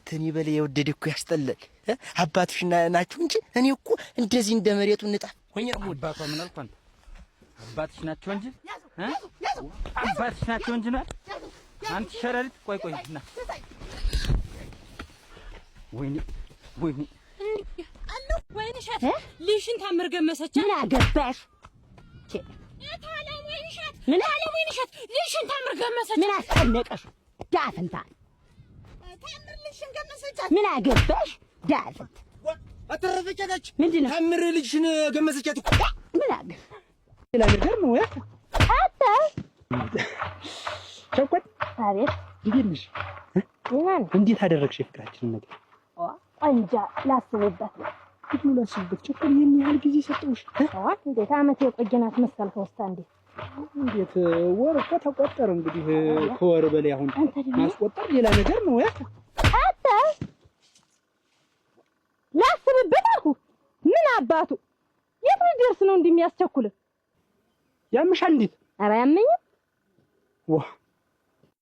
ተኔ በላይ የወደደ እኮ ያስጠላል። አባትሽ ናችሁ እንጂ እኔ እኮ እንደዚህ እንደ መሬቱ ንጣፍ ሆኜ ነው። አባቷ ምን አልኩ? አንተ አባትሽ ናቸው እንጂ አባትሽ ናቸው እንጂ ነው። አንተ ሸረሪት ቆይ እና ወይኔ አሎ ወይኔ ሻት ልሽን ታምር ገመሰች። ምን አገባሽ? ታላ ወይኔ ሻት ልሽን ታምር ገመሰች። ምን አስጨነቀሽ? ዳፍንታ ታምር ልሽን ገመሰች። ምን አገባሽ? ዳፍንት አተረፈጨች። ምንድነው? ታምር ልሽን ገመሰቻት እኮ ምን አገባሽ? ሌላ ነገር ነው ያ አታ ቸኮት አቤት እንዴት ነሽ? እንዴት አደረግሽ ፍቅራችንን ነገር? እንጃ ላስብበት ነው። ላስብበት ቸኮል ይሄን ያህል ጊዜ ሰጠውሽ? እንዴት አመት የቆየናት መሰልከው? ውስጥ እንዴት ወር እኮ ተቆጠረ እንግዲህ ከወር በላይ አሁን ማስቆጠር ሌላ ነገር ነው ያ አታ ላስብበት አልኩ። ምን አባቱ የት ደርስ ነው እንደሚያስቸኩል? ያምሻል እንዴት? ኧረ ያመኝ ዋ